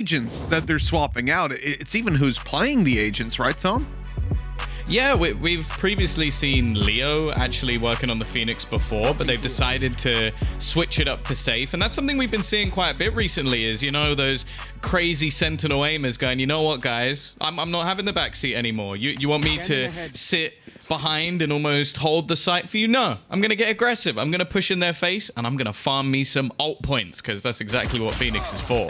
agents that they're swapping out. It's even who's playing the agents, right, Tom? Yeah, we've previously seen Leo actually working on the Phoenix before, but they've decided to switch it up to safe. And that's something we've been seeing quite a bit recently is, you know, those crazy Sentinel aimers going, you know what, guys, I'm not having the backseat anymore. You want me to sit behind and almost hold the site for you? No, I'm going to get aggressive. I'm going to push in their face and I'm going to farm me some ult points because that's exactly what Phoenix is for.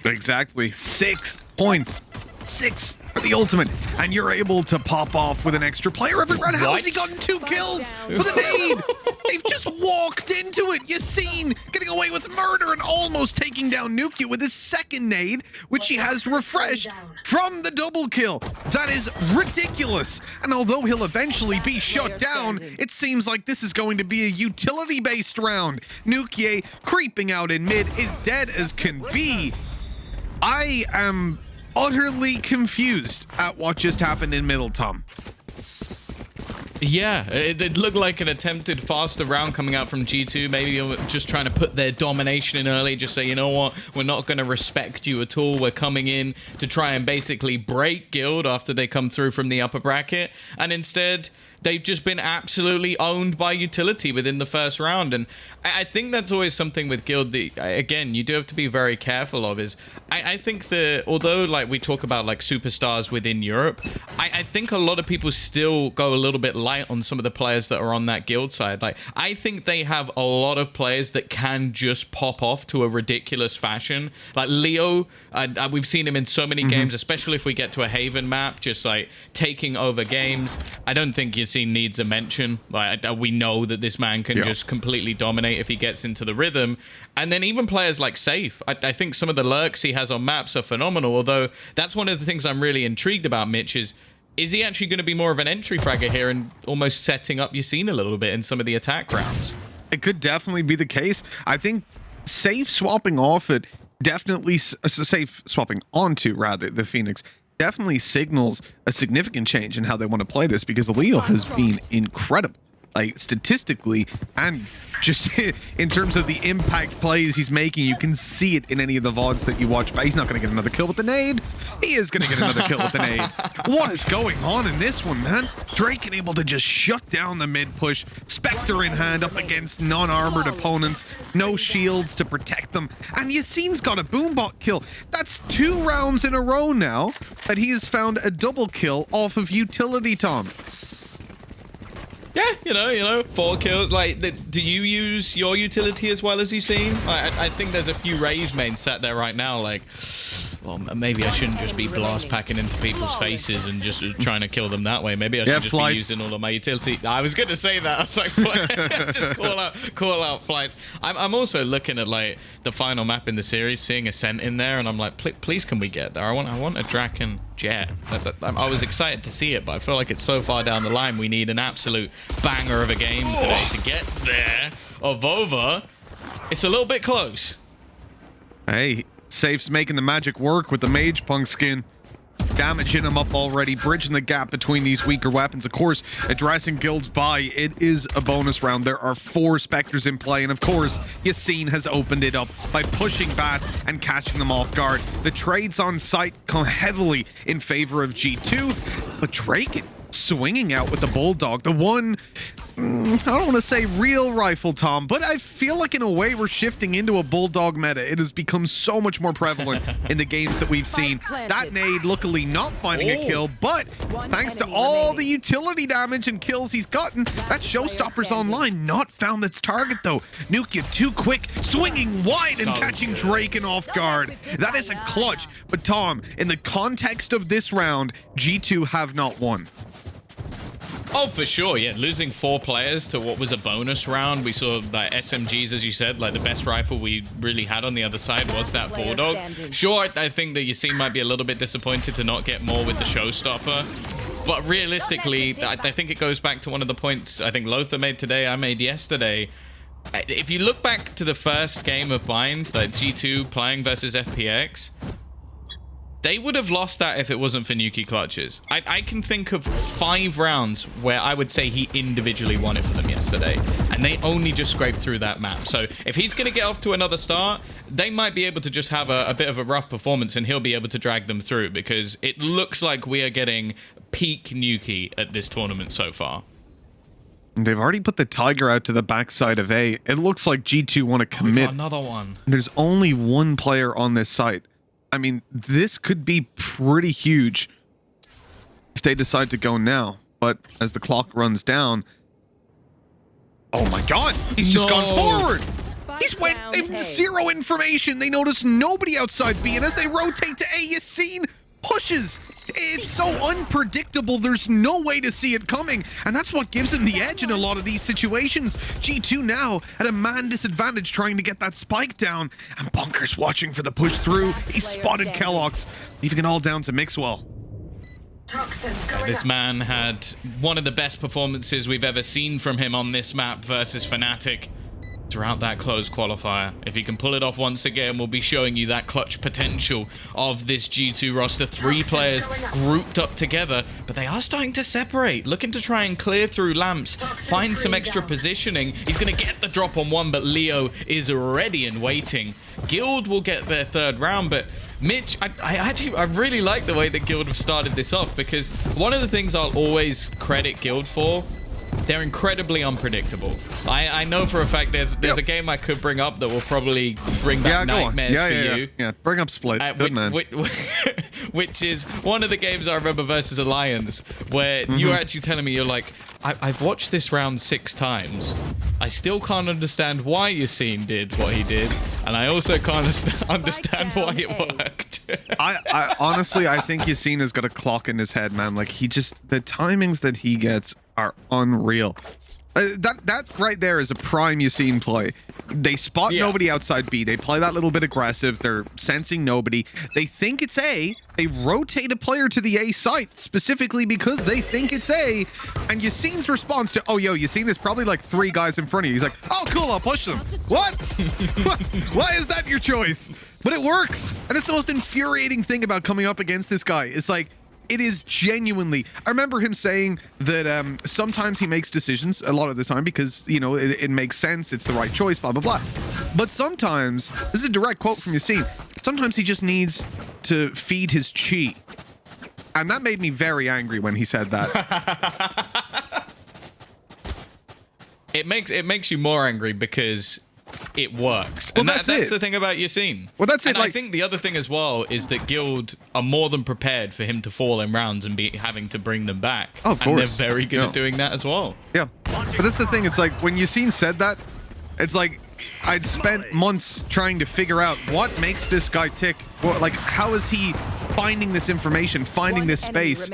Exactly. 6 points. 6 for the ultimate. And you're able to pop off with an extra player every round. How has he gotten 2 kills with a nade? They've just walked into it. Yassine getting away with murder and almost taking down Nukia with his second nade, which he has refreshed from the double kill. That is ridiculous. And although he'll eventually be shut down, it seems like this is going to be a utility-based round. Nukia creeping out in mid is dead as can be. I am utterly confused at what just happened in middle, Tom. Yeah, it looked like an attempted faster round coming out from G2. Maybe just trying to put their domination in early, just say, you know what, we're not going to respect you at all. We're coming in to try and basically break Guild after they come through from the upper bracket. And instead, they've just been absolutely owned by utility within the first round. And I think that's always something with Guild that, again, you do have to be very careful of is I think that although like we talk about like superstars within Europe, I think a lot of people still go a little bit light on some of the players that are on that Guild side. Like I think they have a lot of players that can just pop off to a ridiculous fashion. Like Leo, we've seen him in so many games, especially if we get to a Haven map, just like taking over games. I don't think needs a mention. Like we know that this man can just completely dominate if he gets into the rhythm. And then even players like Safe, I think some of the lurks he has on maps are phenomenal, although that's one of the things I'm really intrigued about, Mitch, is he actually going to be more of an entry fragger here and almost setting up Yassine a little bit in some of the attack rounds? It could definitely be the case. I think Safe swapping off it definitely, Safe swapping onto rather the Phoenix definitely signals a significant change in how they want to play this, because Leo has been incredible, like statistically and just in terms of the impact plays he's making. You can see it in any of the VODs that you watch, but he's not going to get another kill with the nade. He is going to get another kill with the nade. What is going on in this one, man? Drake able to just shut down the mid push. Spectre in hand up against non-armored opponents. No shields to protect them. And Yassine's got a boombot kill. That's 2 rounds in a row now that he has found a double kill off of utility, Tom. Yeah, you know, 4 kills. Like, do you use your utility as well as you've seen? I think there's a few Raze mains sat there right now, like, well, maybe I shouldn't just be blast packing into people's faces and just trying to kill them that way. Maybe I should just be using all of my utility. I was going to say that. I was like, just call out flights. I'm also looking at like the final map in the series, seeing Ascent in there, and I'm like, please, can we get there? I want a Draken Jet. I was excited to see it, but I feel like it's so far down the line. We need an absolute banger of a game today to get there. Avova, it's a little bit close. Hey, Safe's making the magic work with the Mage Punk skin. Damaging him up already, bridging the gap between these weaker weapons. Of course, addressing Guild's buy, it is a bonus round. There are 4 Spectres in play, and of course, Yassine has opened it up by pushing back and catching them off guard. The trades on site come heavily in favor of G2, but Drake swinging out with the Bulldog. The one, I don't want to say real rifle, Tom, but I feel like in a way we're shifting into a Bulldog meta. It has become so much more prevalent in the games that we've seen. That nade luckily not finding a kill, but thanks to all the utility damage and kills he's gotten, that Showstopper's online not found its target though. Nukia too quick, swinging wide and catching Draken off guard. That is a clutch. But Tom, in the context of this round, G2 have not won. Oh, for sure, yeah. Losing 4 players to what was a bonus round. We saw like SMGs, as you said, like the best rifle we really had on the other side was that Bulldog. Sure, I think that Yassine might be a little bit disappointed to not get more with the Showstopper. But realistically, I think it goes back to one of the points I think Lothar made today, I made yesterday. If you look back to the first game of Bind, like G2 playing versus FPX, They would have lost that if it wasn't for Nuki clutches. I can think of 5 rounds where I would say he individually won it for them yesterday, and they only just scraped through that map. So if he's going to get off to another start, they might be able to just have a bit of a rough performance, and he'll be able to drag them through, because it looks like we are getting peak Nuki at this tournament so far. They've already put the Tiger out to the backside of A. It looks like G2 want to commit. Another one. There's only one player on this site. I mean, this could be pretty huge if they decide to go now. But as the clock runs down... Oh my god! He's just gone forward! He's went... They've zero information. They notice nobody outside B. And as they rotate to A, Yassine pushes. It's so unpredictable. There's no way to see it coming. And that's what gives him the edge in a lot of these situations. G2 now at a man disadvantage trying to get that spike down. And Bunker's watching for the push through. He spotted Kellogg's, leaving it all down to Mixwell. This man had one of the best performances we've ever seen from him on this map versus Fnatic throughout that closed qualifier. If he can pull it off once again, we'll be showing you that clutch potential of this G2 roster. 3 players grouped up together, but they are starting to separate, looking to try and clear through lamps, find some extra positioning. He's going to get the drop on one, but Leo is ready and waiting. Guild will get their 3rd round, but Mitch, I really like the way that Guild have started this off, because one of the things I'll always credit Guild for, they're incredibly unpredictable. I know for a fact there's a game I could bring up that will probably bring back nightmares for you. Yeah, bring up Split. Good man. Which is one of the games I remember versus Alliance, where you were actually telling me, you're like, I've watched this round 6 times. I still can't understand why Yassine did what he did, and I also can't understand why it worked. I honestly, I think Yassine has got a clock in his head, man. Like, the timings that he gets are unreal. That right there is a prime Yassine play. They spot nobody outside B. They play that little bit aggressive. They're sensing nobody. They think it's A. They rotate a player to the A site specifically because they think it's A. And Yassine's response to, oh, yo, Yassine, there's probably like 3 guys in front of you. He's like, oh, cool, I'll push them. What? Why is that your choice? But it works. And it's the most infuriating thing about coming up against this guy. It's like, it is genuinely... I remember him saying that sometimes he makes decisions a lot of the time because, you know, it makes sense. It's the right choice, blah, blah, blah. But sometimes, this is a direct quote from Yassine, sometimes he just needs to feed his chi. And that made me very angry when he said that. It makes you more angry because it works. Well, and that's the thing about Yassine. Well, that's it. And I think the other thing as well is that Guild are more than prepared for him to fall in rounds and be having to bring them back. Oh, of course. And they're very good at doing that as well. Yeah. But that's the thing. It's like when Yassine said that, it's like I'd spent months trying to figure out what makes this guy tick. Well, like, how is he finding this information, finding this space?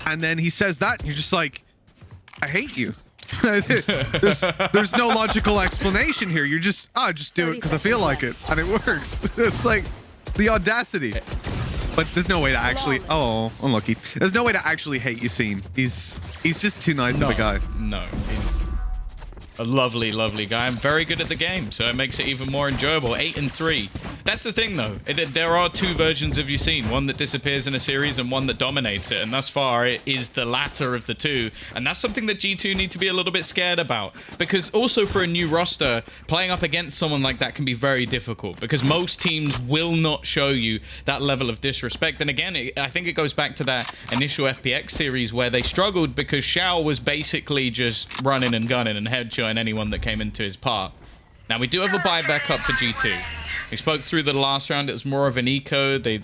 And then he says that, and you're just like, I hate you. there's no logical explanation here. You're just, just do it because I feel like it, and it works. It's like the audacity. But there's no way to actually, oh, unlucky. There's no way to actually hate Yassine. He's just too nice of a guy. No, he's a lovely, lovely guy. I'm very good at the game, so it makes it even more enjoyable. 8-3. That's the thing, though. There are 2 versions of Yassine. One that disappears in a series and one that dominates it. And thus far, it is the latter of the 2. And that's something that G2 need to be a little bit scared about. Because also for a new roster, playing up against someone like that can be very difficult. Because most teams will not show you that level of disrespect. And again, I think it goes back to that initial FPX series where they struggled because Xiao was basically just running and gunning and headshotting anyone that came into his path. Now, we do have a buyback up for G2. We spoke through the last round. It was more of an eco. They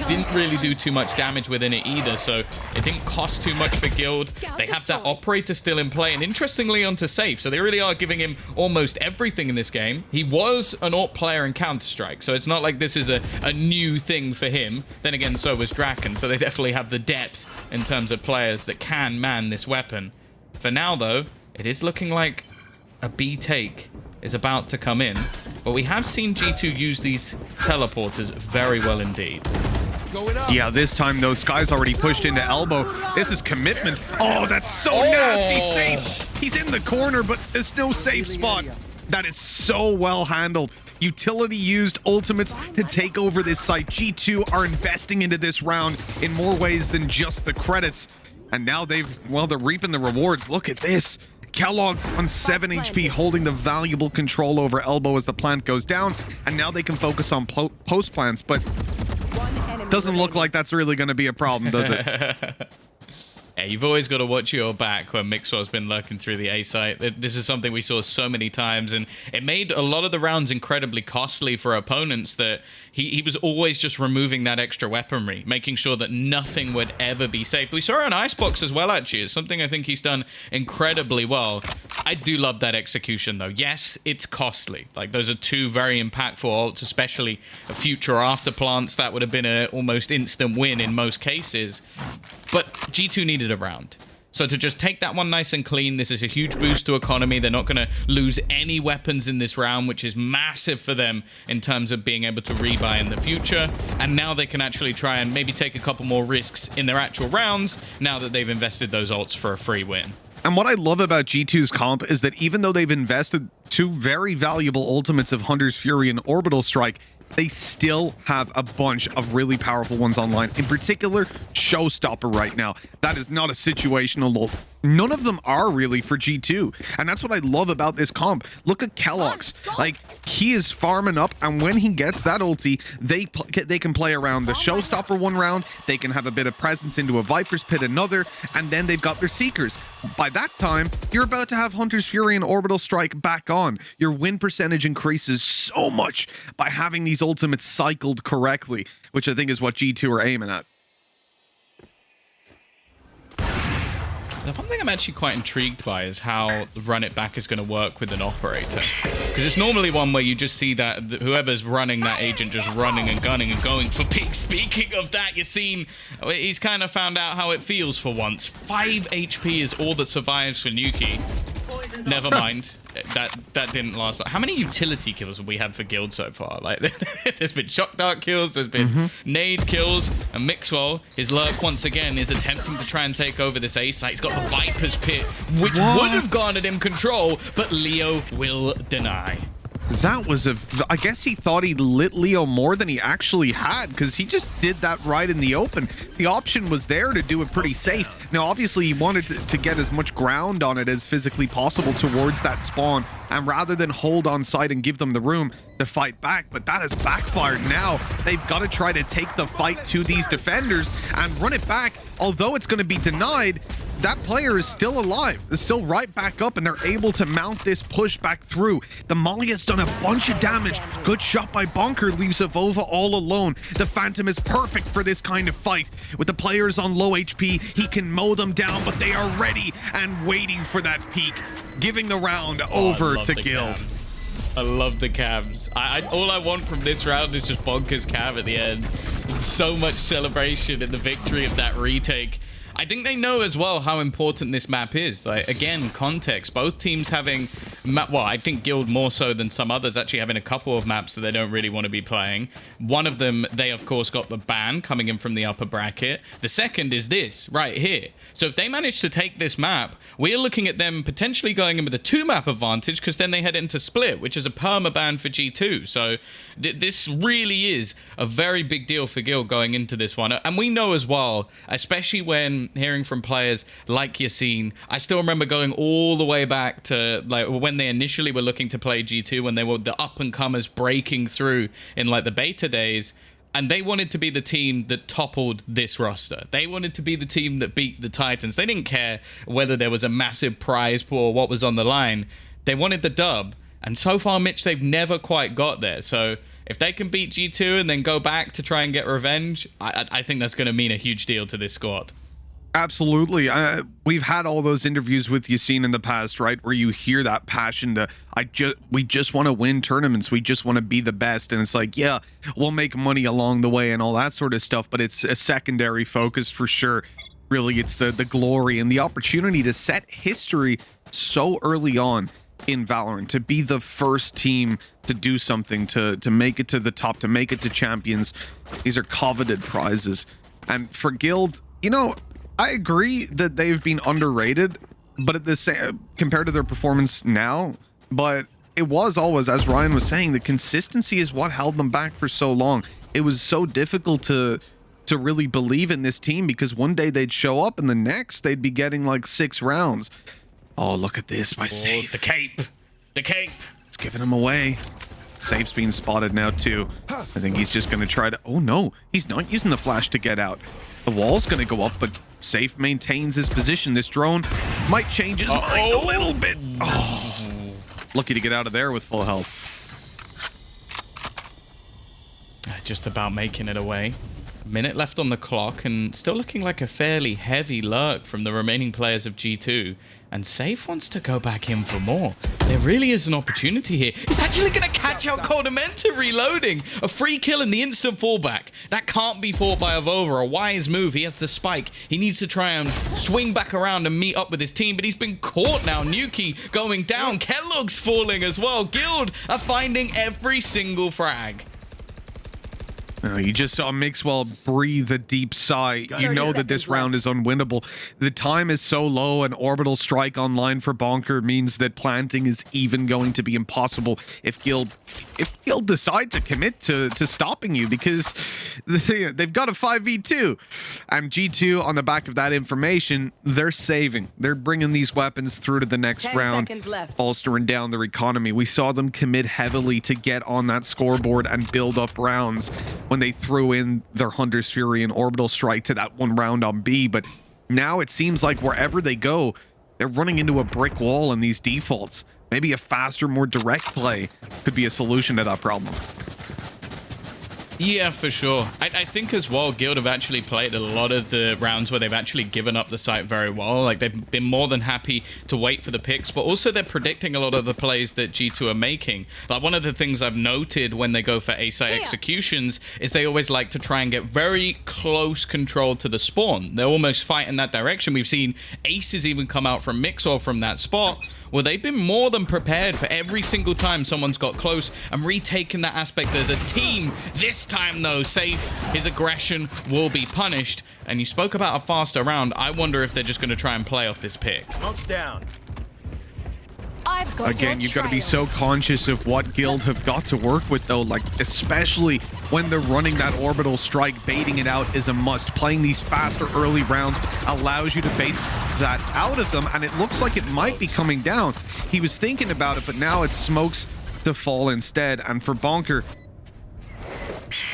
didn't really do too much damage within it either, so it didn't cost too much for Guild. They have that operator still in play, and interestingly onto Safe, so they really are giving him almost everything in this game. He was an AWP player in Counter-Strike, so it's not like this is a new thing for him. Then again, so was Draken, so they definitely have the depth in terms of players that can man this weapon. For now, though, it is looking like a B take is about to come in, but we have seen G2 use these teleporters very well indeed. Yeah, this time though, Sky's already pushed into elbow. This is commitment. Oh, that's so nasty. Safe. He's in the corner, but there's no safe spot. That is so well handled. utility used ultimates to take over this site. G2 are investing into this round in more ways than just the credits. And now they're reaping the rewards. Look at this. Kellogg's on 7 HP, holding the valuable control over Elbow as the plant goes down. And now they can focus on post plants, but doesn't look like that's really going to be a problem, does it? Yeah, you've always got to watch your back when Mixwell's been lurking through the A site. This is something we saw so many times, and it made a lot of the rounds incredibly costly for opponents that he was always just removing that extra weaponry, making sure that nothing would ever be safe. We saw it on Icebox as well, actually. It's something I think he's done incredibly well. I do love that execution, though. Yes, it's costly. Like, those are two very impactful ults, especially a future after plants. That would have been an almost instant win in most cases. But G2 needed a round. So to just take that one nice and clean, this is a huge boost to economy. They're not going to lose any weapons in this round, which is massive for them in terms of being able to rebuy in the future. And now they can actually try and maybe take a couple more risks in their actual rounds now that they've invested those ults for a free win. And what I love about G2's comp is that even though they've invested two very valuable ultimates of Hunter's Fury and Orbital Strike, they still have a bunch of really powerful ones online. In particular, Showstopper right now. That is not a situational ult. None of them are really for G2. And that's what I love about this comp. Look at Kellogg's. Like, he is farming up, and when he gets that ulti, they can play around the Showstopper one round, they can have a bit of presence into a Viper's Pit another, and then they've got their Seekers. By that time, you're about to have Hunter's Fury and Orbital Strike back on. Your win percentage increases so much by having these ultimates cycled correctly, which I think is what G2 are aiming at. The one thing I'm actually quite intrigued by is how the run it back is going to work with an operator. Because it's normally one where you just see that whoever's running that agent just running and gunning and going for peak. Speaking of that, Yassine, he's kind of found out how it feels for once. 5 HP is all that survives for Nuki. Never mind. That didn't last. How many utility kills have we had for Guild so far? Like, there's been shock dart kills, there's been nade kills, and Mixwell, his lurk once again, is attempting to try and take over this A site. He's got the Viper's Pit, which would have garnered him control, but Leo will deny. That was I guess he thought he lit Leo more than he actually had, because he just did that right in the open. The option was there to do it pretty safe. Now, obviously, he wanted to get as much ground on it as physically possible towards that spawn, and rather than hold on site and give them the room to fight back, but that has backfired now. They've got to try to take the fight to these defenders and run it back. Although it's going to be denied, that player is still alive. They're still right back up, and they're able to mount this push back through. The Molly has done a bunch of damage. Good shot by Bonker, leaves Avova all alone. The Phantom is perfect for this kind of fight. With the players on low HP, he can mow them down, but they are ready and waiting for that peak, giving the round over to Guild. Cabs. I love the cabs. All I want from this round is just Bonker's cab at the end. So much celebration in the victory of that retake. I think they know as well how important this map is. Like, again, context. Both teams having, well, I think Guild more so than some others, actually having a couple of maps that they don't really want to be playing. One of them, they of course got the ban coming in from the upper bracket. The second is this right here. So if they manage to take this map, we're looking at them potentially going in with a 2-map advantage, because then they head into Split, which is a perma ban for G2. So this really is a very big deal for Guild going into this one. And we know as well, especially when hearing from players like Yassine, I still remember going all the way back to like when they initially were looking to play G2, when they were the up-and-comers breaking through in like the beta days, and they wanted to be the team that toppled this roster. They wanted to be the team that beat the Titans. They didn't care whether there was a massive prize pool or what was on the line. They wanted the dub. And so far, Mitch, they've never quite got there. So if they can beat G2 and then go back to try and get revenge, I think that's going to mean a huge deal to this squad. Absolutely. We've had all those interviews with Yassine in the past, right? Where you hear that passion to, we just want to win tournaments. We just want to be the best. And it's like, yeah, we'll make money along the way and all that sort of stuff. But it's a secondary focus for sure. Really, it's the glory and the opportunity to set history so early on in Valorant, to be the first team to do something, to make it to the top, to make it to champions. These are coveted prizes. And for Guild, you know, I agree that they've been underrated, but at the same, compared to their performance now, but it was always, as Ryan was saying, the consistency is what held them back for so long. It was so difficult to really believe in this team because one day they'd show up and the next they'd be getting like 6 rounds. Oh, look at this by Safe. The cape. The cape. It's giving him away. Safe's being spotted now too. I think he's just going to try to... Oh no, he's not using the flash to get out. The wall's going to go up, but Safe maintains his position. This drone might change his mind a little bit. Oh, lucky to get out of there with full health. Just about making it away. A minute left on the clock and still looking like a fairly heavy lurk from the remaining players of G2. And Safe wants to go back in for more. There really is an opportunity here. He's actually going to catch out Kodamenta reloading. A free kill in the instant fallback. That can't be fought by Avova. A wise move. He has the spike. He needs to try and swing back around and meet up with his team. But he's been caught now. Nuki going down. Kellogg's falling as well. Guild are finding every single frag. You just saw Mixwell breathe a deep sigh. You know that this round is unwinnable. The time is so low, and orbital strike online for Bonker means that planting is even going to be impossible if Guild decide to commit to stopping you, because they've got a 5v2. And G2, on the back of that information, they're saving. They're bringing these weapons through to the next round, bolstering down their economy. We saw them commit heavily to get on that scoreboard and build up rounds when they threw in their Hunter's Fury and Orbital Strike to that one round on B. But now it seems like wherever they go, they're running into a brick wall in these defaults. Maybe a faster, more direct play could be a solution to that problem. Yeah, for sure. I think as well, Guild have actually played a lot of the rounds where they've actually given up the site very well. Like, they've been more than happy to wait for the picks, but also they're predicting a lot of the plays that G2 are making. Like, one of the things I've noted when they go for A-site executions is they always like to try and get very close control to the spawn. They're almost fight in that direction. We've seen aces even come out from Mixor from that spot. Well, they've been more than prepared for every single time someone's got close and retaken that aspect as a team. This time, though, Safe, his aggression will be punished. And you spoke about a faster round. I wonder if they're just going to try and play off this pick. Smoke's down. Again, you've got to be so conscious of what Guild have got to work with, though. Like, especially when they're running that orbital strike, baiting it out is a must. Playing these faster early rounds allows you to bait that out of them, and it looks like it might be coming down. He was thinking about it, but now it's Smokes to fall instead. And for Bonker,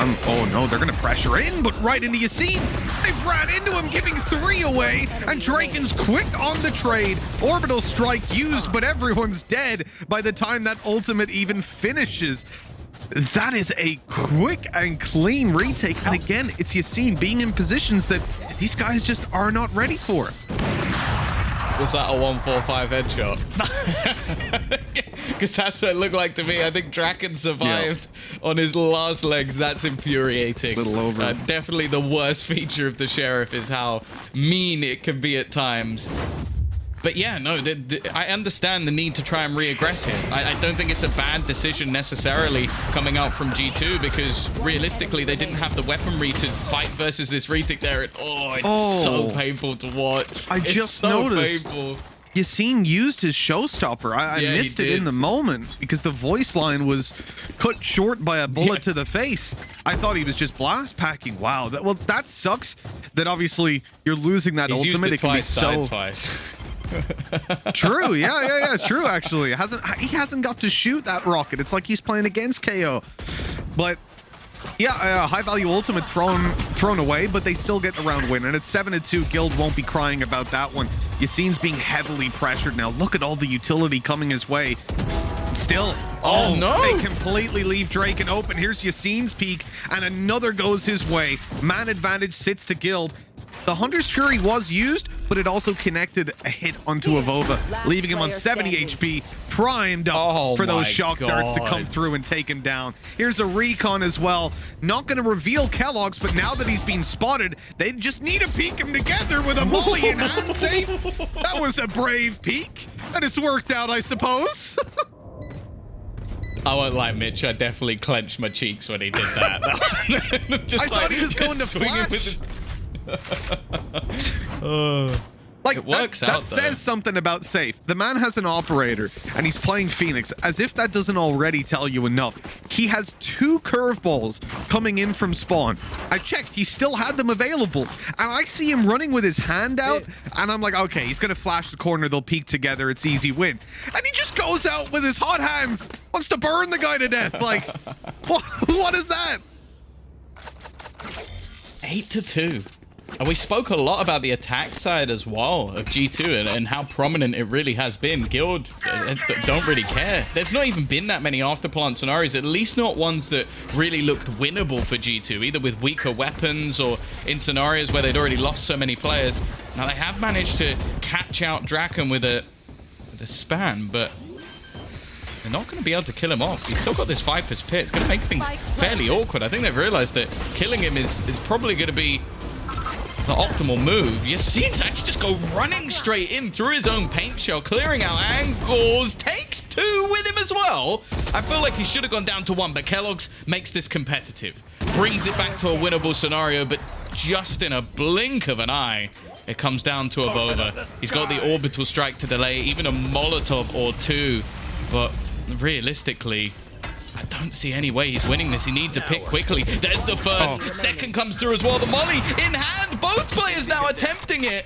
oh no, they're gonna pressure in, but right into Yassine. They've ran into him, giving 3 away, and Draken's quick on the trade. Orbital strike used, but everyone's dead by the time that ultimate even finishes. That is a quick and clean retake, and again, it's Yassine being in positions that these guys just are not ready for. Was that a 145 headshot? Because that's what it looked like to me. I think Draken survived on his last legs. That's infuriating. A little over. Definitely the worst feature of the Sheriff is how mean it can be at times. But yeah, no, I understand the need to try and re-aggress here. I don't think it's a bad decision necessarily coming out from G2, because realistically they didn't have the weaponry to fight versus this retake there. It's so painful to watch. It's just so noticed. Painful. Yassine used his showstopper. I missed it in the moment because the voice line was cut short by a bullet to the face. I thought he was just blast packing. Wow. Well, that sucks that obviously you're losing that ultimate. It can be so twice. True. Yeah. True. Actually, he hasn't got to shoot that rocket. It's like he's playing against KO. But yeah, high value ultimate thrown away, but they still get the round win, and it's 7-2. Guild won't be crying about that one. Yassine's being heavily pressured now. Look at all the utility coming his way. Still, oh no, they completely leave Draken open. Here's Yassine's peek, and another goes his way. Man advantage sits to Guild. The Hunter's Fury was used, but it also connected a hit onto Avova, leaving him on 70 HP, primed up for those shock darts to come through and take him down. Here's a recon as well. Not going to reveal Kellogg's, but now that he's been spotted, they just need to peek him together with a molly in hand. Safe. That was a brave peek, and it's worked out, I suppose. I won't lie, Mitch. I definitely clenched my cheeks when he did that. I thought he was going to flash. Like, it works that out, says something about Safe. The man has an operator, and he's playing Phoenix. As if that doesn't already tell you enough. He has 2 curveballs coming in from spawn. I checked. He still had them available. And I see him running with his hand out, and I'm like, okay, he's going to flash the corner. They'll peek together. It's easy win. And he just goes out with his hot hands. Wants to burn the guy to death. Like, what is that? 8-2. And we spoke a lot about the attack side as well of G2 and how prominent it really has been. Guild don't really care. There's not even been that many afterplant scenarios, at least not ones that really looked winnable for G2, either with weaker weapons or in scenarios where they'd already lost so many players. Now they have managed to catch out Draken with a span, but they're not going to be able to kill him off. He's still got this Viper's Pit. It's going to make things fairly awkward. I think they've realized that killing him is probably going to be the optimal move. Yassine's actually just go running straight in through his own paint shell, clearing out angles, takes 2 with him as well. I feel like he should have gone down to 1, but Kellogg's makes this competitive. Brings it back to a winnable scenario, but just in a blink of an eye, it comes down to a Vova. He's got the orbital strike to delay, even a Molotov or 2, but realistically, I don't see any way he's winning this. He needs a pick quickly. There's the first. Second comes through as well. The molly in hand. Both players now attempting it.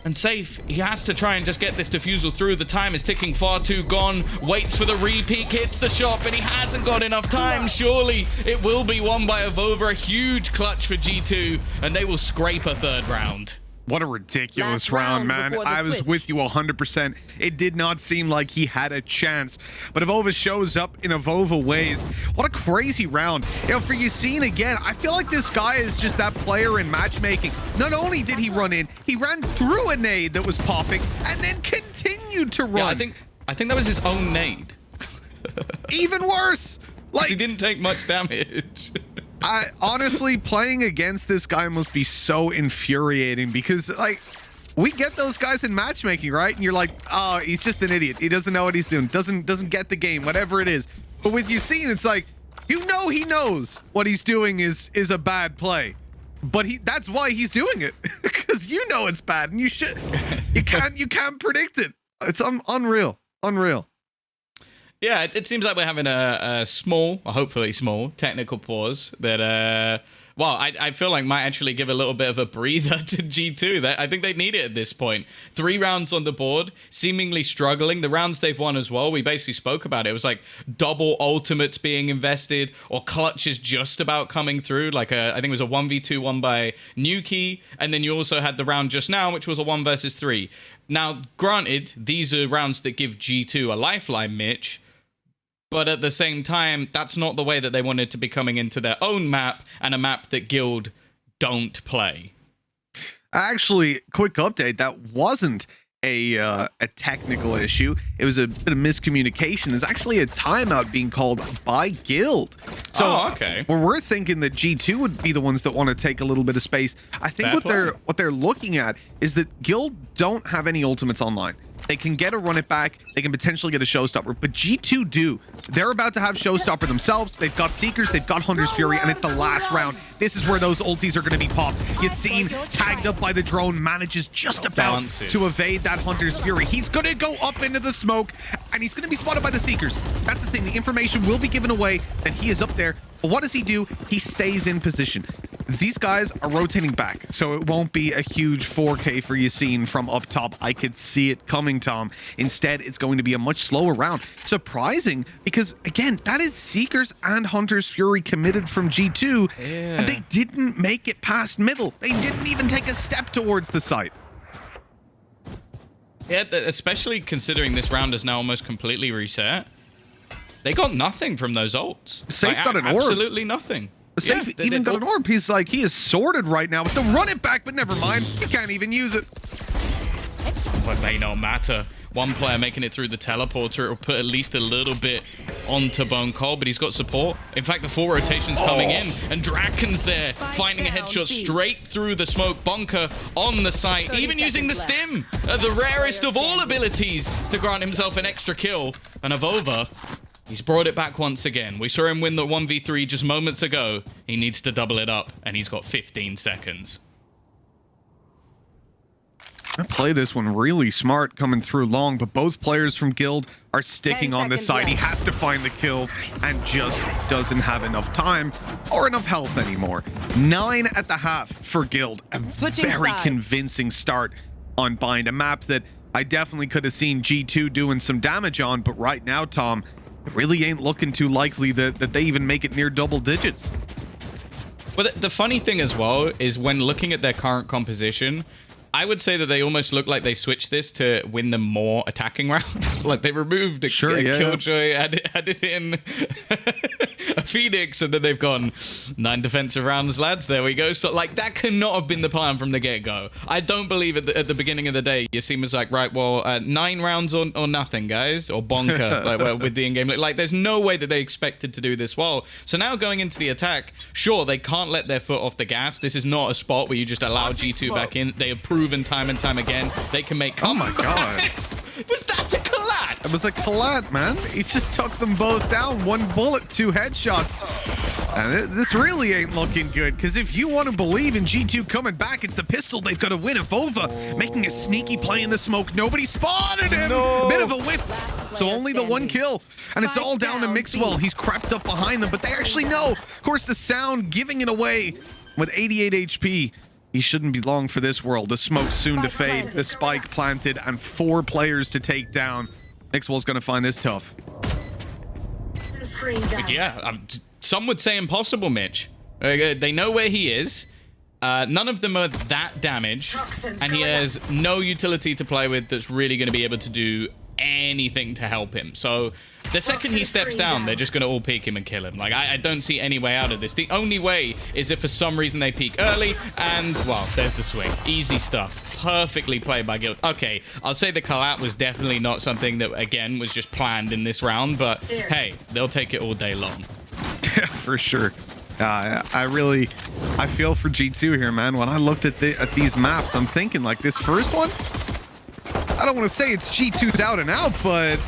And Safe, he has to try and just get this defusal through. The time is ticking, far too gone. Waits for the repeat, hits the shot, but he hasn't got enough time. Surely it will be won by a Vova. A huge clutch for G2, and they will scrape a 3rd round. What a ridiculous round, man. I was with you 100%. It did not seem like he had a chance. But Avova shows up in Avova ways. What a crazy round. You know, for Yassine again, I feel like this guy is just that player in matchmaking. Not only did he run in, he ran through a nade that was popping and then continued to run. Yeah, I think that was his own nade. Even worse. Like, he didn't take much damage. Honestly, playing against this guy must be so infuriating because, like, we get those guys in matchmaking, right? And you're like, oh, he's just an idiot. He doesn't know what he's doing. Doesn't get the game, whatever it is. But with Yassine, it's like, you know, he knows what he's doing is a bad play. But that's why he's doing it, because you know it's bad, and you can't predict it. It's unreal. Yeah, it seems like we're having a small, or hopefully small, technical pause that, well, I feel like might actually give a little bit of a breather to G2. I think they need it at this point. 3 rounds on the board, seemingly struggling. The rounds they've won as well, we basically spoke about it. It was like double ultimates being invested, or clutches just about coming through. Like, I think it was a 1v2 won by Nuki, and then you also had the round just now, which was a 1 versus 3. Now, granted, these are rounds that give G2 a lifeline, Mitch, but at the same time, that's not the way that they wanted to be coming into their own map, and a map that Guild don't play. Actually, quick update, that wasn't a technical issue. It was a bit of miscommunication. There's actually a timeout being called by Guild. So okay. We're thinking that G2 would be the ones that want to take a little bit of space. I think what they're looking at is that Guild don't have any ultimates online. They can get a run it back. They can potentially get a showstopper, but G2 do. They're about to have showstopper themselves. They've got Seekers, they've got Hunter's Fury, and it's the last round. This is where those ultis are going to be popped. Yassine, tagged up by the drone, manages just about to evade that Hunter's Fury. He's going to go up into the smoke, and he's going to be spotted by the Seekers. That's the thing. The information will be given away that he is up there. But what does he do? He stays in position. These guys are rotating back, so it won't be a huge 4K for Yassine from up top. I could see it coming, Tom. Instead, it's going to be a much slower round. Surprising, because, again, that is Seekers and Hunter's Fury committed from G2, and they didn't make it past middle. They didn't even take a step towards the site. Yeah, especially considering this round is now almost completely reset. They got nothing from those ults. Safe got an orb. Absolutely nothing. Safe even got an orb. He's like, he is sorted right now with the run it back, but never mind. He can't even use it. But may not matter. One player making it through the teleporter. It will put at least a little bit onto Bone Cold, but he's got support. In fact, the 4 rotations coming in, and Draken's there, finding a headshot straight through the smoke bunker on the site, even using the stim, the rarest of all abilities, to grant himself an extra kill. And Avova, he's brought it back once again. We saw him win the 1v3 just moments ago. He needs to double it up, and he's got 15 seconds. Play this one really smart coming through long, but both players from Guild are sticking on the side. He has to find the kills and just doesn't have enough time or enough health anymore. 9 at the half for Guild. A very convincing start on Bind, a map that I definitely could have seen G2 doing some damage on, but right now, Tom, it really ain't looking too likely that they even make it near double digits. Well, the funny thing as well is when looking at their current composition, I would say that they almost look like they switched this to win them more attacking rounds. Like they removed a Killjoy, added in a Phoenix, and then they've gone 9 defensive rounds, lads. There we go. So like that could not have been the plan from the get-go. I don't believe at the beginning of the day, your team was like, right, well, 9 rounds or nothing, guys, or bonker like, well, with the in-game. Like there's no way that they expected to do this well. So now going into the attack, sure, they can't let their foot off the gas. This is not a spot where you just allow G2 back in. They have proven time and time again they can make. Oh my god. Was that a collat? It was a collat, man. He just took them both down. 1 bullet, 2 headshots. And this really ain't looking good, because if you want to believe in G2 coming back, it's the pistol they've got to win. Vova making a sneaky play in the smoke. Nobody spotted him. Bit of a whiff. So only the 1 kill. And it's all down to Mixwell. He's crept up behind them, but they actually know. Of course, the sound giving it away with 88 HP. He shouldn't be long for this world. The smoke soon to fade. The spike planted and 4 players to take down. Mixwell's going to find this tough. Yeah, some would say impossible, Mitch. They know where he is. None of them are that damaged. And he has no utility to play with that's really going to be able to do anything to help him. So the second he steps down, they're just going to all peek him and kill him. Like, I don't see any way out of this. The only way is if for some reason they peek early and, well, there's the swing. Easy stuff. Perfectly played by Guild. Okay, I'll say the collab was definitely not something that, again, was just planned in this round, but hey, they'll take it all day long. Yeah, for sure. I feel for G2 here, man. When I looked at these maps, I'm thinking, like, this first one, I don't want to say it's G2's out and out, but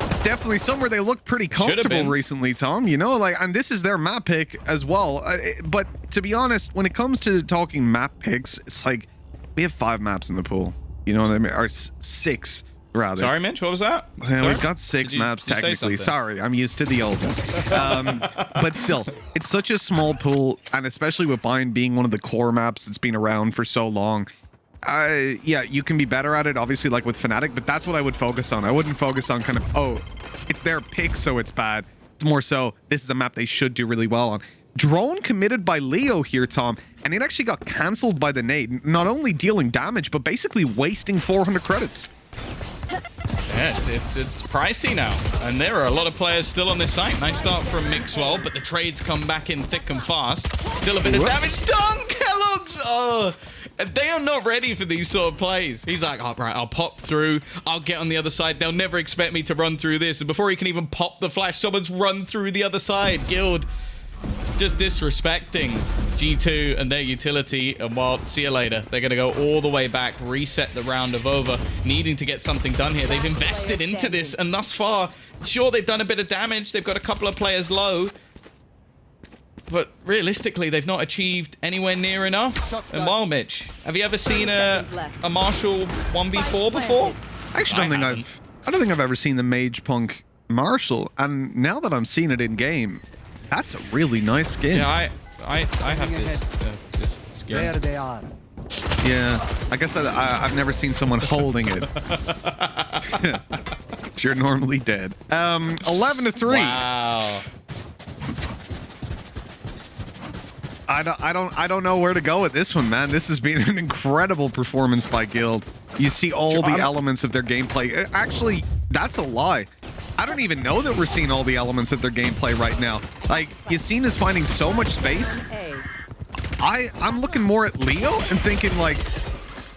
it's definitely somewhere they look pretty comfortable recently, Tom. You know, like, and this is their map pick as well. But to be honest, when it comes to talking map picks, it's like we have 5 maps in the pool. You know what I mean? Or 6, rather. Sorry, Mitch, what was that? Yeah, we've got 6 maps technically. Sorry, I'm used to the old one. But still, it's such a small pool, and especially with Bind being one of the core maps that's been around for so long. Yeah, you can be better at it, obviously, like with Fnatic, but that's what I would focus on. I wouldn't focus on kind of, oh, it's their pick, so it's bad. It's more so, this is a map they should do really well on. Drone committed by Leo here, Tom, and it actually got cancelled by the nade, not only dealing damage, but basically wasting 400 credits. Yeah, it's pricey now, and there are a lot of players still on this site. Nice start from Mixwell, but the trades come back in thick and fast. Still a bit of damage done, Kellogg's! Oh, they are not ready for these sort of plays. He's like, all right, I'll pop through. I'll get on the other side. They'll never expect me to run through this. And before he can even pop the flash, someone's run through the other side. Guild just disrespecting G2 and their utility, and well, see you later. They're going to go all the way back, reset the round of over, needing to get something done here. They've invested into this, and thus far, sure, they've done a bit of damage. They've got a couple of players low, but realistically, they've not achieved anywhere near enough. And while, Mitch, have you ever seen a Marshall 1v4 before? I actually I don't think I've ever seen the Mage Punk Marshall, and now that I'm seeing it in game, that's a really nice skin. Yeah, I have this skin. There they are. Yeah, I guess I've never seen someone holding it. You're normally dead. 11-3. Wow. I don't know where to go with this one, man. This has been an incredible performance by Guild. You see all the elements of their gameplay. Actually, that's a lie. I don't even know that we're seeing all the elements of their gameplay right now. Like, Yassine is finding so much space. I'm looking more at Leo and thinking, like,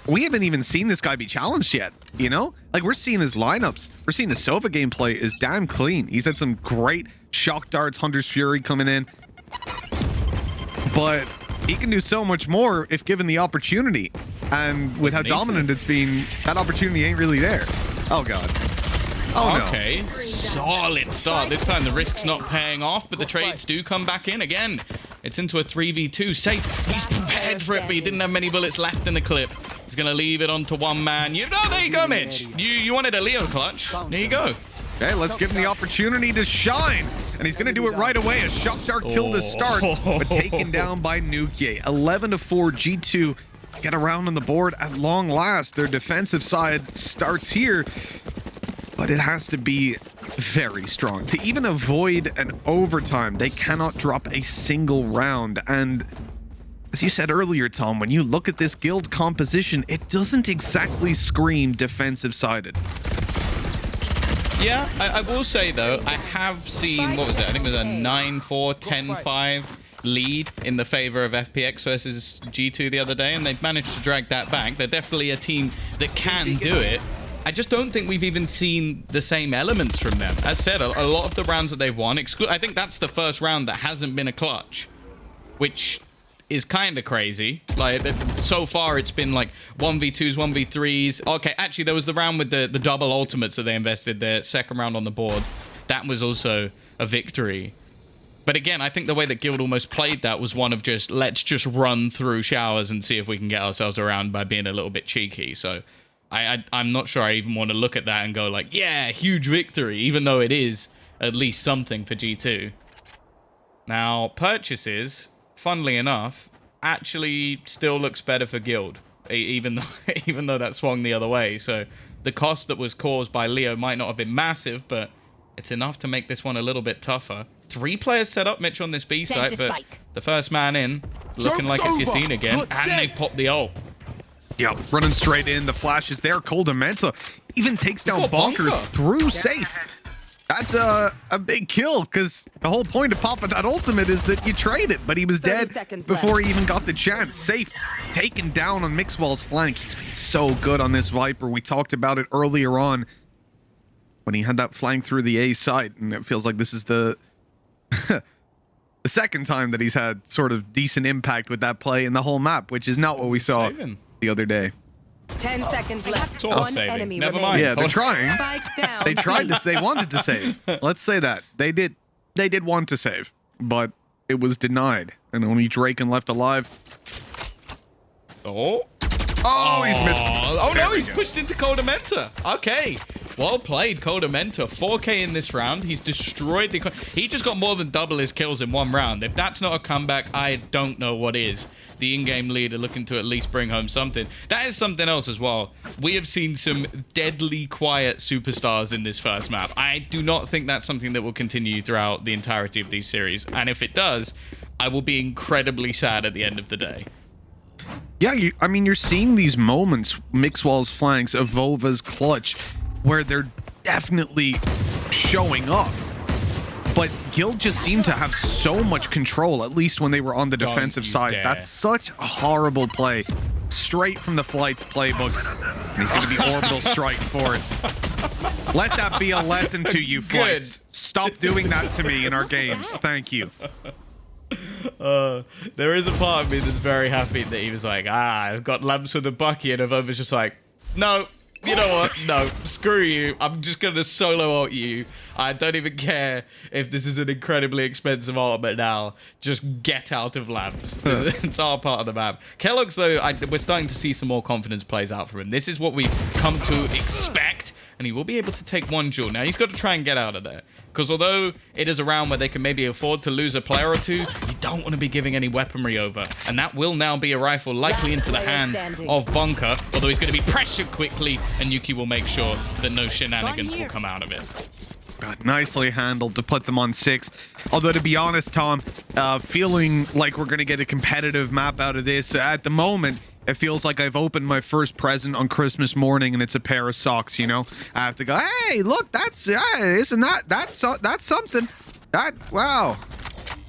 we haven't even seen this guy be challenged yet, you know? Like, we're seeing his lineups. We're seeing the Sova gameplay is damn clean. He's had some great shock darts, Hunter's Fury coming in. But he can do so much more if given the opportunity. And with how dominant it's been, that opportunity ain't really there. Oh, God. Oh, okay, no. Solid start. This time the risk's not paying off, but the trades do come back in again. It's into a 3v2. Safe. He's prepared for it, but he didn't have many bullets left in the clip. He's going to leave it onto one man. There you go, Mitch. You wanted a Leo clutch. There you go. Okay, let's give him the opportunity to shine. And he's going to do it right away. A Shock Dart kill to start, but taken down by Nuke. 11-4, G2 get around on the board at long last. Their defensive side starts here, but it has to be very strong. To even avoid an overtime, they cannot drop a single round. And as you said earlier, Tom, when you look at this guild composition, it doesn't exactly scream defensive-sided. Yeah, I will say, though, I have seen, what was it? I think it was a 9-4, 10-5 lead in the favor of FPX versus G2 the other day, and they've managed to drag that back. They're definitely a team that can do it. I just don't think we've even seen the same elements from them. As said, a lot of the rounds that they've won, I think that's the first round that hasn't been a clutch, which is kind of crazy. Like, so far it's been like 1v2s, 1v3s. Okay, actually there was the round with the double ultimates that they invested, their second round on the board. That was also a victory. But again, I think the way that Guild almost played that was one of just, let's just run through showers and see if we can get ourselves around by being a little bit cheeky. So I'm not sure I even want to look at that and go like, yeah, huge victory, even though it is at least something for G2. Now, purchases, funnily enough, actually still looks better for Guild, even though that swung the other way. So the cost that was caused by Leo might not have been massive, but it's enough to make this one a little bit tougher. 3 players set up, Mitch, on this B site, but the first man in, looking like it's Yassine again, and they've popped the ult. Yep, running straight in. The flash is there. Cold Mensa even takes down Bonker through safe. That's a big kill, because the whole point of popping that ultimate is that you trade it, but he was dead before he even got the chance. Safe, taken down on Mixwell's flank. He's been so good on this Viper. We talked about it earlier on when he had that flank through the A side, and it feels like this is the the second time that he's had sort of decent impact with that play in the whole map, which is not what we saw the other day. 10 seconds left. One enemy Never mind. Yeah, they're trying. They tried to. They wanted to save. Let's say that they did. They did want to save, but it was denied, and only Draken left alive. Oh, he's missed. Oh no, he's pushed into Coldamenta. Okay, well played, Coldamenta. 4K in this round. He's destroyed the. He just got more than double his kills in one round. If that's not a comeback, I don't know what is. The in-game leader looking to at least bring home something. That is something else as well. We have seen some deadly quiet superstars in this first map. I do not think that's something that will continue throughout the entirety of these series. And if it does, I will be incredibly sad at the end of the day. Yeah, I mean, you're seeing these moments, Mixwell's flanks, Evova's clutch, where they're definitely showing up. But Guild just seemed to have so much control, at least when they were on the defensive side. Dare. That's such a horrible play. Straight from the Flight's playbook. And he's going to be orbital strike for it. Let that be a lesson to you, Flights. Stop doing that to me in our games. Thank you. There is a part of me that's very happy that he was like, I've got lamps with a bucky, and Evova's just like, no. You know what? No, screw you. I'm just going to solo ult you. I don't even care if this is an incredibly expensive ultimate now. Just get out of lamps. It's our part of the map. Kellogg's, though, we're starting to see some more confidence plays out from him. This is what we've come to expect, and he will be able to take one duel. Now, he's got to try and get out of there. Because although it is a round where they can maybe afford to lose a player or two, you don't want to be giving any weaponry over. And that will now be a rifle likely into the hands of Bunker, although he's going to be pressured quickly, and Yuki will make sure that no shenanigans will come out of it. Nicely handled to put them on 6. Although, to be honest, Tom, feeling like we're going to get a competitive map out of this, at the moment, it feels like I've opened my first present on Christmas morning and it's a pair of socks, you know? I have to go, hey, look, isn't that's something. Wow.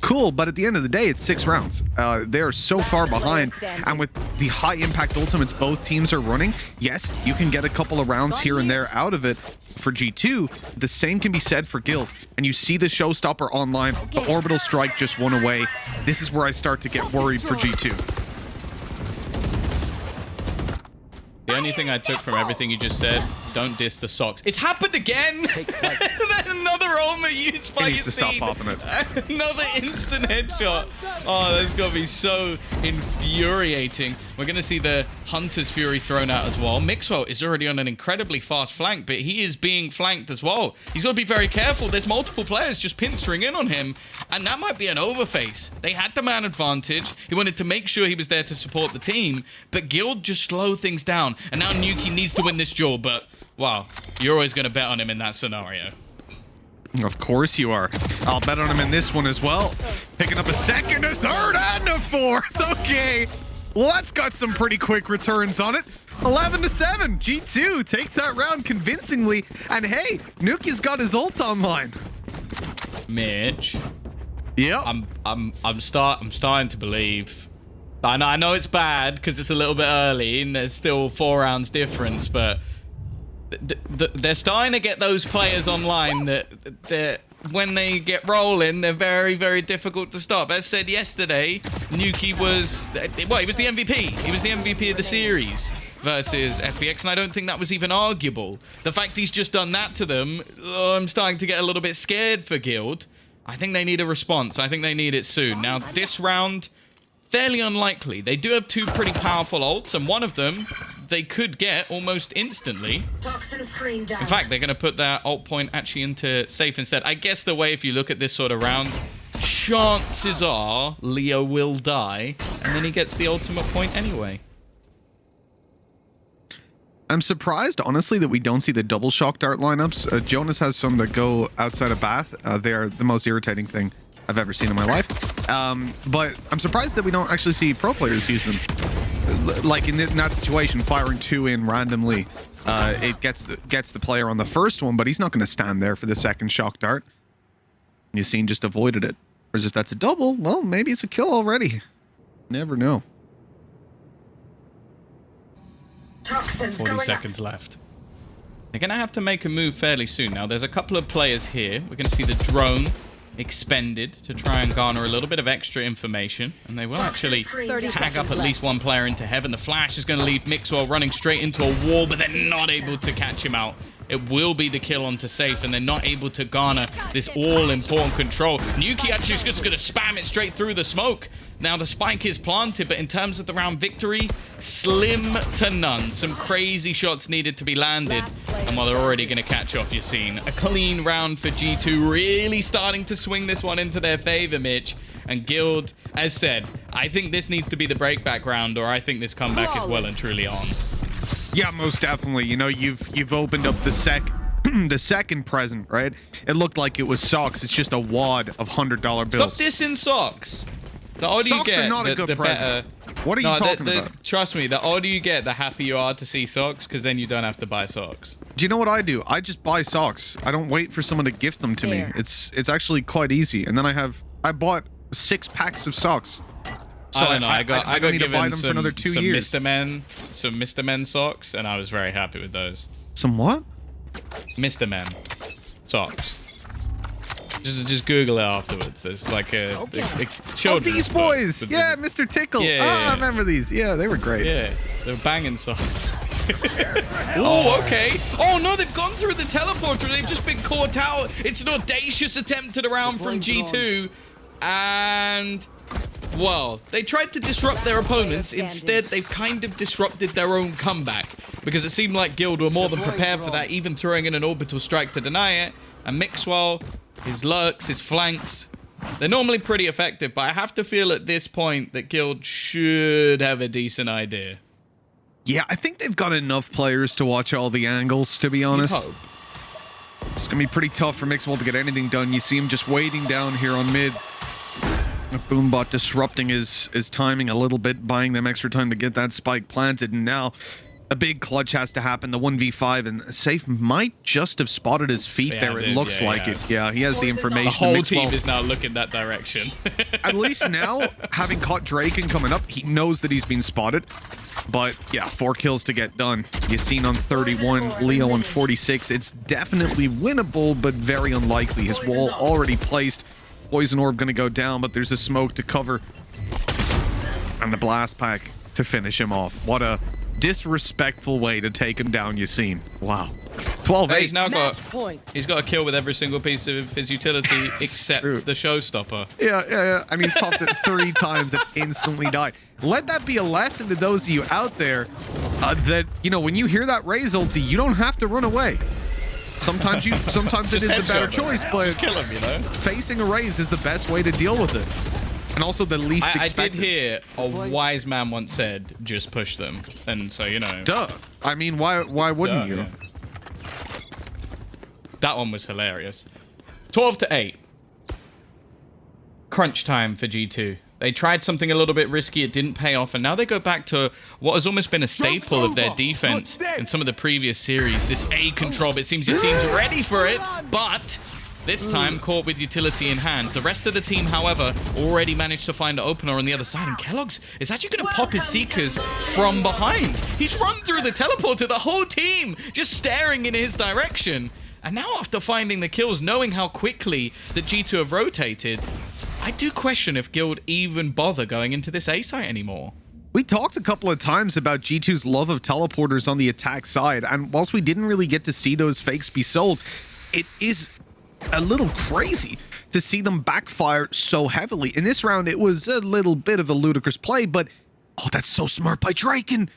Cool, but at the end of the day, it's 6 rounds. They're so far behind, and with the high impact ultimates both teams are running, yes, you can get a couple of rounds here and there out of it for G2. The same can be said for Guild, and you see the showstopper online. The orbital strike just went away. This is where I start to get worried for G2. The only thing I took from everything you just said Don't diss the socks. It's happened again. Another ultimate used by He needs to stop popping it. Another instant headshot. Oh, that's got to be so infuriating. We're going to see the Hunter's Fury thrown out as well. Mixwell is already on an incredibly fast flank, but he is being flanked as well. He's got to be very careful. There's multiple players just pincering in on him, and that might be an overface. They had the man advantage. He wanted to make sure he was there to support the team, but Guild just slowed things down, and now Nuki needs to win this duel, but wow, you're always going to bet on him in that scenario. Of course you are. I'll bet on him in this one as well. Picking up a second, a third, and a fourth. Okay. Well, that's got some pretty quick returns on it. 11-7. G2 take that round convincingly. And hey, Nuki's got his ult online. Mitch. Yep. I'm starting to believe. I know it's bad because it's a little bit early and there's still 4 rounds difference, but they're starting to get those players online that when they get rolling, they're very, very difficult to stop. As said yesterday, Nuki was, well, he was the MVP. He was the MVP of the series versus FPX, and I don't think that was even arguable. The fact he's just done that to them, I'm starting to get a little bit scared for Guild. I think they need a response. I think they need it soon. Now, this round, fairly unlikely. They do have 2 pretty powerful ults, and one of them they could get almost instantly. Toxin screen down. In fact, they're going to put their ult point actually into safe instead. I guess the way, if you look at this sort of round, chances are Leo will die, and then he gets the ultimate point anyway. I'm surprised, honestly, that we don't see the double shock dart lineups. Jonas has some that go outside of Bath. They are the most irritating thing I've ever seen in my life. But I'm surprised that we don't actually see pro players use them. Like in that situation, firing 2 in randomly, it gets the player on the first one, but he's not going to stand there for the second shock dart. Yassine just avoided it. Whereas if that's a double, well, maybe it's a kill already. Never know. 40 seconds left. They're going to have to make a move fairly soon. Now, there's a couple of players here. We're going to see the drone expended to try and garner a little bit of extra information, and they will actually tag up at least 1 player into heaven. The flash is going to leave Mixwell running straight into a wall, but they're not able to catch him out. It will be the kill onto safe, and they're not able to garner this all-important control. Nuki actually is just going to spam it straight through the smoke. Now, the spike is planted, but in terms of the round victory, slim to none. Some crazy shots needed to be landed, and while they're already going to catch off Yassine. A clean round for G2, really starting to swing this one into their favor, Mitch. And Guild, as said, I think this needs to be the breakback round, or I think this comeback is well and truly on. Yeah, most definitely. You know, you've opened up the second present, right? It looked like it was socks. It's just a wad of $100 bills. Stop dissing socks. The older socks you get, are not a good present. What are you talking about? Trust me, the older you get, the happier you are to see socks, because then you don't have to buy socks. Do you know what I do? I just buy socks. I don't wait for someone to gift them to me. It's actually quite easy. And then I bought 6 packs of socks. So I don't know. I got need to buy them for another 2 years. Some Mr. Men socks, and I was very happy with those. Some what? Mr. Men socks. Just Google it afterwards. There's like a children's Oh, these boys! book. Yeah, Mr. Tickle. Yeah. I remember these. Yeah, they were great. Yeah, they're banging socks. Oh, okay. Oh, no, they've gone through the teleporter. They've just been caught out. It's an audacious attempt at a round from G2. And, well, they tried to disrupt their opponents. Instead, they've kind of disrupted their own comeback, because it seemed like Guild were more than prepared for that, even throwing in an orbital strike to deny it. And Mixwell, his lurks, his flanks, they're normally pretty effective, but I have to feel at this point that Guild should have a decent idea. Yeah, I think they've got enough players to watch all the angles, to be honest. You'd hope. It's going to be pretty tough for Mixwell to get anything done. You see him just waiting down here on mid. Boombot disrupting his timing a little bit, buying them extra time to get that spike planted, and now a big clutch has to happen, the 1v5, and Safe might just have spotted his feet there. It looks like it. Yeah, he has the information. The whole team is now looking that direction. At least now, having caught Drake and coming up, he knows that he's been spotted. But yeah, 4 kills to get done. Yassine on 31, Leo on 46. It's definitely winnable, but very unlikely. His wall already placed. Poison Orb going to go down, but there's a smoke to cover. And the blast pack to finish him off. What a disrespectful way to take him down, Yassine. Wow. 12-8. He's now got Point. he's got a kill with every single piece of his utility except true. the showstopper. Yeah. I mean, he's popped it 3 times and instantly died. Let that be a lesson to those of you out there that, you know, when you hear that Raze ulti, you don't have to run away. Sometimes it is the better choice, but just kill him, you know? facing a Raze is the best way to deal with it. And also the least I expected. did hear a wise man once said, just push them. And so, you know. Duh. I mean, why wouldn't you? Yeah. That one was hilarious. 12-8. Crunch time for G2. They tried something a little bit risky, it didn't pay off, and now they go back to what has almost been a staple of their defense in some of the previous series. This A control, it seems ready for it, but this time caught with utility in hand. The rest of the team, however, already managed to find an opener on the other side, and Kellogg's is actually going to pop his Seekers from behind. He's run through the teleporter, the whole team just staring in his direction. And now after finding the kills, knowing how quickly the G2 have rotated, I do question if Guild even bother going into this A site anymore. We talked a couple of times about G2's love of teleporters on the attack side, and whilst we didn't really get to see those fakes be sold, it is a little crazy to see them backfire so heavily. In this round, it was a little bit of a ludicrous play, but oh, that's so smart by Draken.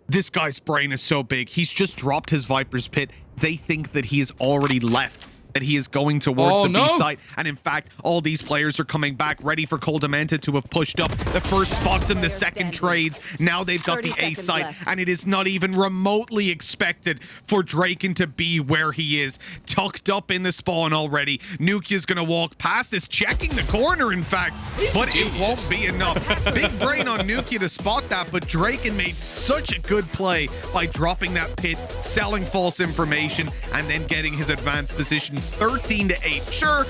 This guy's brain is so big. He's just dropped his Viper's Pit. They think that he has already left, that he is going towards the B site. And in fact, all these players are coming back ready for Cole Demented to have pushed up. The first spots him, the second trades. Now they've got the A site, and it is not even remotely expected for Draken to be where he is. Tucked up in the spawn already. Nukia's gonna walk past this, checking the corner, in fact. But it won't be enough. Big brain on Nukia to spot that, but Draken made such a good play by dropping that pit, selling false information, and then getting his advanced position 13-8. Sure,